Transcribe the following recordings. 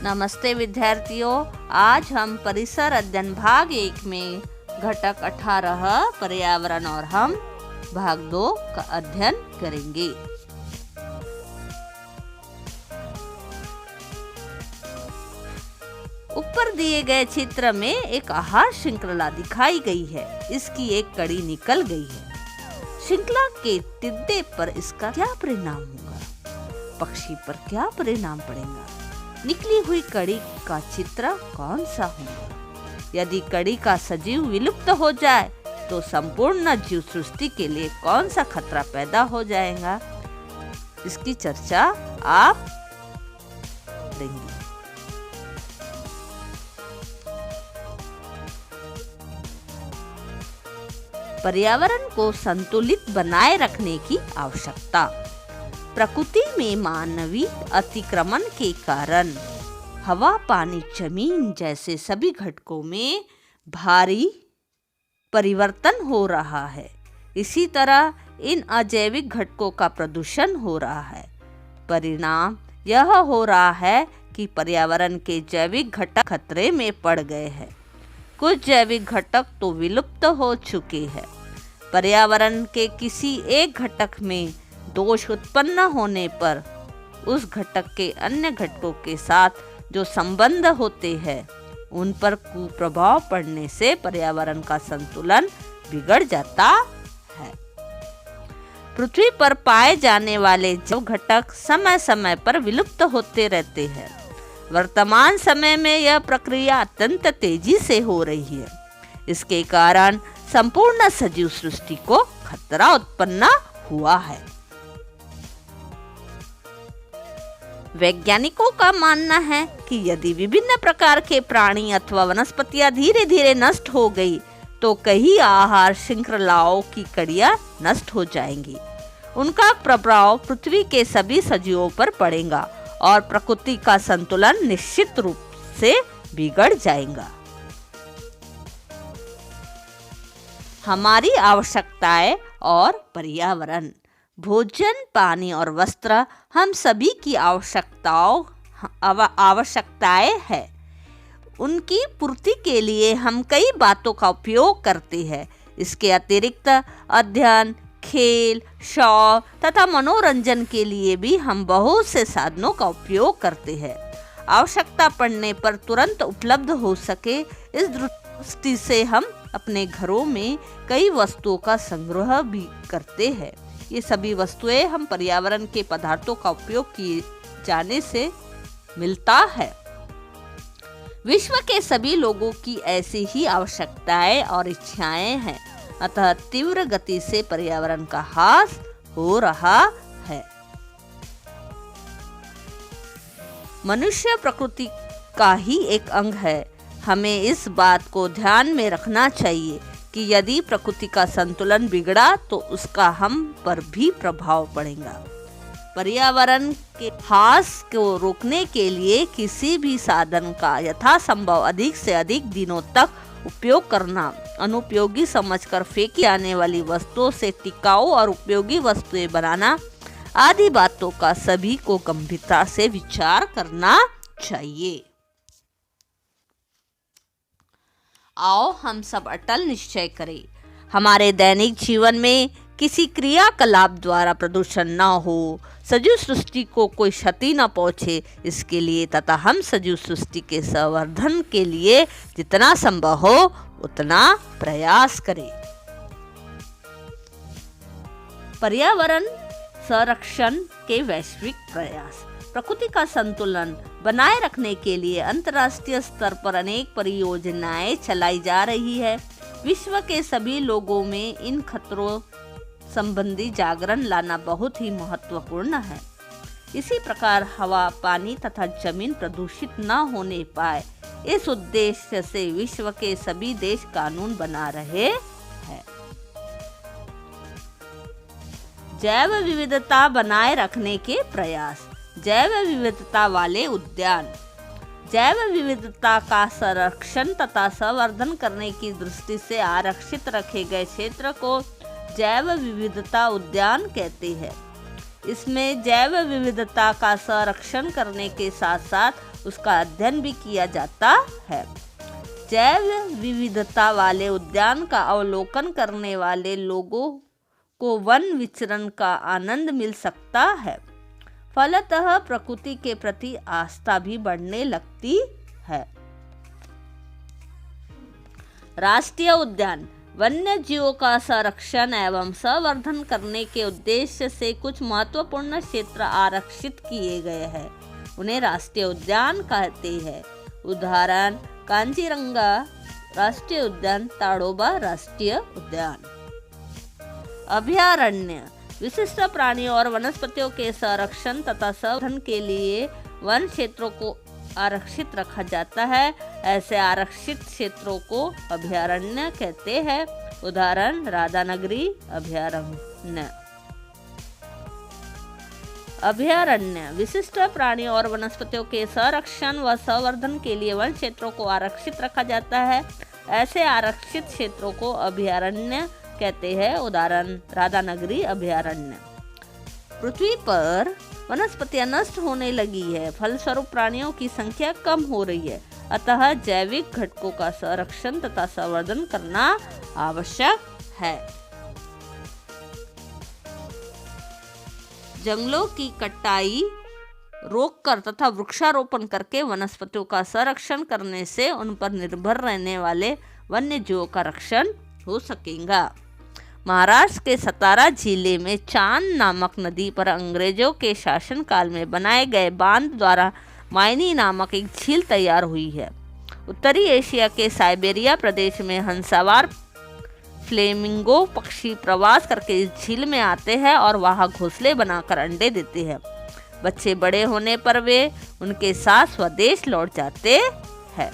नमस्ते विद्यार्थियों, आज हम परिसर अध्ययन भाग 1 में घटक 18 पर्यावरण और हम भाग 2 का अध्ययन करेंगे। ऊपर दिए गए चित्र में एक आहार श्रृंखला दिखाई गई है। इसकी एक कड़ी निकल गई है। श्रृंखला के टिड्डे पर इसका क्या परिणाम होगा? पक्षी पर क्या परिणाम पड़ेगा? निकली हुई कड़ी का चित्र कौन सा होगा? यदि कड़ी का सजीव विलुप्त हो जाए तो संपूर्ण जीव सृष्टि के लिए कौन सा खतरा पैदा हो जाएगा? इसकी चर्चा आप करेंगे। पर्यावरण को संतुलित बनाए रखने की आवश्यकता। प्रकृति में मानवीय अतिक्रमण के कारण हवा, पानी, जमीन जैसे सभी घटकों में भारी परिवर्तन हो रहा है। इसी तरह इन अजैविक घटकों का प्रदूषण हो रहा है। परिणाम यह हो रहा है कि पर्यावरण के जैविक घटक खतरे में पड़ गए हैं। कुछ जैविक घटक तो विलुप्त हो चुके हैं। पर्यावरण के किसी एक घटक में दोष उत्पन्न होने पर उस घटक के अन्य घटकों के साथ जो संबंध होते हैं उन पर कुप्रभाव पड़ने से पर्यावरण का संतुलन बिगड़ जाता है। पृथ्वी पर पाए जाने वाले जैव घटक समय समय पर विलुप्त होते रहते हैं। वर्तमान समय में यह प्रक्रिया अत्यंत तेजी से हो रही है। इसके कारण संपूर्ण सजीव सृष्टि को खतरा उत्पन्न हुआ है। वैज्ञानिकों का मानना है कि यदि विभिन्न प्रकार के प्राणी अथवा वनस्पतियां धीरे धीरे नष्ट हो गई तो कई आहार श्रृंखलाओं की कड़ियां नष्ट हो जाएंगी। उनका प्रभाव पृथ्वी के सभी सजीवों पर पड़ेगा और प्रकृति का संतुलन निश्चित रूप से बिगड़ जाएगा। हमारी आवश्यकताएं और पर्यावरण। भोजन, पानी और वस्त्र हम सभी की आवश्यकताएं हैं। उनकी पूर्ति के लिए हम कई बातों का उपयोग करते हैं। इसके अतिरिक्त अध्ययन, खेल, शौक तथा मनोरंजन के लिए भी हम बहुत से साधनों का उपयोग करते हैं। आवश्यकता पड़ने पर तुरंत उपलब्ध हो सके, इस दृष्टि से हम अपने घरों में कई वस्तुओं का संग्रह भी करते हैं। ये सभी वस्तुएं हम पर्यावरण के पदार्थों का उपयोग किए जाने से मिलता है। विश्व के सभी लोगों की ऐसी ही आवश्यकताएं और इच्छाएं हैं। अतः तीव्र गति से पर्यावरण का ह्रास हो रहा है। मनुष्य प्रकृति का ही एक अंग है। हमें इस बात को ध्यान में रखना चाहिए कि यदि प्रकृति का संतुलन बिगड़ा तो उसका हम पर भी प्रभाव पड़ेगा। पर्यावरण के ह्रास को रोकने के लिए किसी भी साधन का यथासंभव अधिक से अधिक दिनों तक उपयोग करना, अनुपयोगी समझकर फेंकी जाने वाली वस्तुओं से टिकाऊ और उपयोगी वस्तुएं बनाना आदि बातों का सभी को गंभीरता से विचार करना चाहिए। आओ हम सब अटल निश्चय करें। हमारे दैनिक जीवन में किसी क्रियाकलाप द्वारा प्रदूषण न हो, सजीव सृष्टि को कोई क्षति न पहुंचे, इसके लिए तथा हम सजीव सृष्टि के संवर्धन के लिए जितना संभव हो उतना प्रयास करें। पर्यावरण संरक्षण के वैश्विक प्रयास। प्रकृति का संतुलन बनाए रखने के लिए अंतर्राष्ट्रीय स्तर पर अनेक परियोजनाएं चलाई जा रही है। विश्व के सभी लोगों में इन खतरों संबंधी जागरण लाना बहुत ही महत्वपूर्ण है। इसी प्रकार हवा, पानी तथा जमीन प्रदूषित न होने पाए, इस उद्देश्य से विश्व के सभी देश कानून बना रहे हैं। जैव विविधता बनाए रखने के प्रयास। जैव विविधता वाले उद्यान। जैव विविधता का संरक्षण तथा संवर्धन करने की दृष्टि से आरक्षित रखे गए क्षेत्र को जैव विविधता उद्यान कहते हैं। इसमें जैव विविधता का संरक्षण करने के साथ साथ उसका अध्ययन भी किया जाता है। जैव विविधता वाले उद्यान का अवलोकन करने वाले लोगों को वन विचरण का आनंद मिल सकता है। फलतः प्रकृति के प्रति आस्था भी बढ़ने लगती है। राष्ट्रीय उद्यान वन्य जीवों का संरक्षण एवं संवर्धन करने के उद्देश्य से कुछ महत्वपूर्ण क्षेत्र आरक्षित किए गए हैं। उन्हें राष्ट्रीय उद्यान कहते हैं। उदाहरण कांजीरंगा राष्ट्रीय उद्यान, ताड़ोबा राष्ट्रीय उद्यान। अभयारण्य विशिष्ट प्राणियों और वनस्पतियों के संरक्षण तथा संवर्धन के लिए वन क्षेत्रों को आरक्षित रखा जाता है। ऐसे आरक्षित क्षेत्रों को अभयारण्य कहते हैं। उदाहरण राधानगरी अभयारण्य। अभयारण्य विशिष्ट प्राणियों और वनस्पतियों के संरक्षण व संवर्धन के लिए वन क्षेत्रों को आरक्षित रखा जाता है। ऐसे आरक्षित क्षेत्रों को अभयारण्य कहते हैं। उदाहरण राधानगरी अभयारण्य। पृथ्वी पर वनस्पतियां नष्ट होने लगी है, फलस्वरूप प्राणियों की संख्या कम हो रही है। अतः जैविक घटकों का संरक्षण तथा संवर्धन करना आवश्यक है। जंगलों की कटाई रोककर तथा वृक्षारोपण करके वनस्पतियों का संरक्षण करने से उन पर निर्भर रहने वाले वन्य जीवों का रक्षण हो सकेगा। महाराष्ट्र के सतारा जिले में चांद नामक नदी पर अंग्रेजों के शासनकाल में बनाए गए बांध द्वारा मायनी नामक एक झील तैयार हुई है। उत्तरी एशिया के साइबेरिया प्रदेश में हंसावार फ्लेमिंगो पक्षी प्रवास करके इस झील में आते हैं और वहां घोंसले बनाकर अंडे देते हैं। बच्चे बड़े होने पर वे उनके साथ स्वदेश लौट जाते हैं।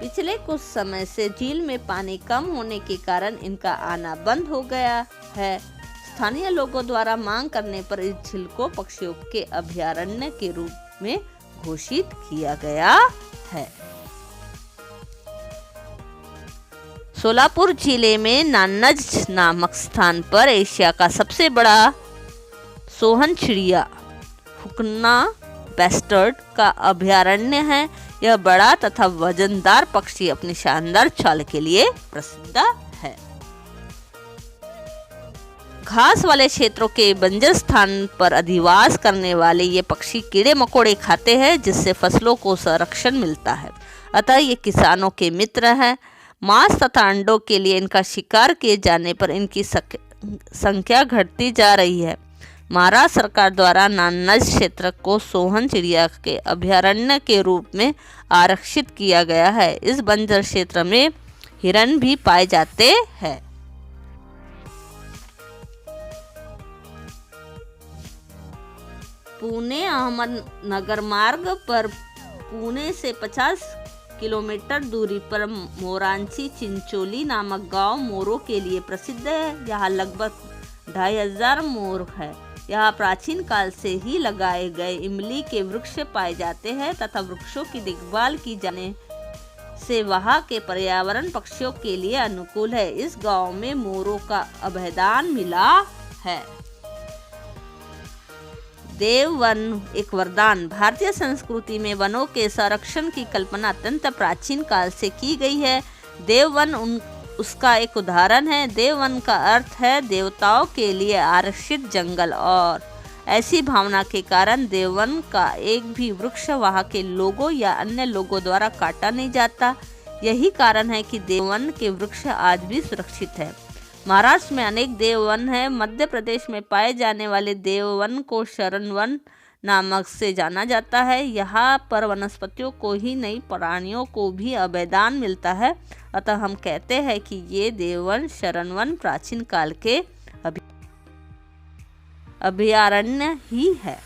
पिछले कुछ समय से झील में पानी कम होने के कारण इनका आना बंद हो गया है। स्थानीय लोगों द्वारा मांग करने पर इस झील को पक्षियों के अभयारण्य के रूप में घोषित किया गया है। सोलापुर जिले में नान्नज नामक स्थान पर एशिया का सबसे बड़ा सोहन चिड़िया फुकना बेस्टर्ड का अभयारण्य है। यह बड़ा तथा वजनदार पक्षी अपनी शानदार चाल के लिए प्रसिद्ध है। घास वाले क्षेत्रों के बंजर स्थान पर अधिवास करने वाले ये पक्षी कीड़े मकोड़े खाते हैं, जिससे फसलों को संरक्षण मिलता है। अतः ये किसानों के मित्र हैं। मांस तथा अंडों के लिए इनका शिकार किए जाने पर इनकी संख्या घटती जा रही है। महाराष्ट्र सरकार द्वारा नान्नज क्षेत्र को सोहन चिड़िया के अभयारण्य के रूप में आरक्षित किया गया है। इस बंजर क्षेत्र में हिरण भी पाए जाते हैं। पुणे अहमदनगर मार्ग पर पुणे से 50 किलोमीटर दूरी पर मोरांची चिंचोली नामक गांव मोरों के लिए प्रसिद्ध है। यहाँ लगभग 2500 मोर है। यहाँ प्राचीन काल से ही लगाए गए इमली के वृक्ष पाए जाते हैं तथा वृक्षों की देखभाल की जाने से वहाँ के पर्यावरण पक्षियों के लिए अनुकूल है। इस गांव में मोरों का अभयदान मिला है। देव वन एक वरदान। भारतीय संस्कृति में वनों के संरक्षण की कल्पना अत्यंत प्राचीन काल से की गई है। देववन उसका एक उदाहरण है। देववन का अर्थ है देवताओं के लिए आरक्षित जंगल, और ऐसी भावना के कारण देववन का एक भी वृक्ष वहाँ के लोगों या अन्य लोगों द्वारा काटा नहीं जाता। यही कारण है कि देववन के वृक्ष आज भी सुरक्षित है। महाराष्ट्र में अनेक देववन है। मध्य प्रदेश में पाए जाने वाले देववन को शरण वन नामक से जाना जाता है। यहाँ पर वनस्पतियों को ही नहीं प्राणियों को भी अभयदान मिलता है। अतः हम कहते हैं कि ये देववन शरण वन प्राचीन काल के अभयारण्य ही है।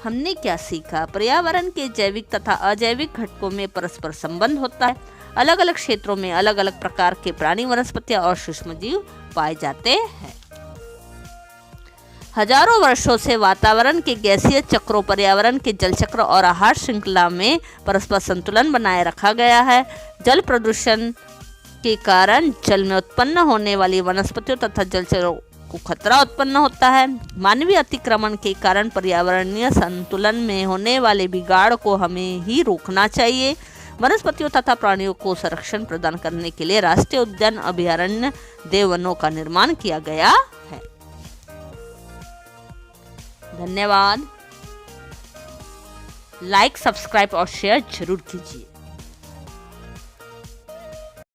हमने क्या सीखा? पर्यावरण के जैविक तथा अजैविक घटकों में परस्पर संबंध होता है। अलग अलग क्षेत्रों में अलग अलग प्रकार के प्राणी, वनस्पतियां और सूक्ष्मजीव पाए जाते हैं। हजारों वर्षों से वातावरण के गैसीय चक्रों, पर्यावरण के जल चक्र और आहार श्रृंखला में परस्पर संतुलन बनाए रखा गया है। जल प्रदूषण के कारण जल में उत्पन्न होने वाली वनस्पतियों तथा जलचरों को खतरा उत्पन्न होता है। मानवीय अतिक्रमण के कारण पर्यावरणीय संतुलन में होने वाले बिगाड़ को हमें ही रोकना चाहिए। वनस्पतियों तथा प्राणियों को संरक्षण प्रदान करने के लिए राष्ट्रीय उद्यान, अभयारण्य, देववनों का निर्माण किया गया है। धन्यवाद। लाइक, सब्सक्राइब और शेयर जरूर कीजिए।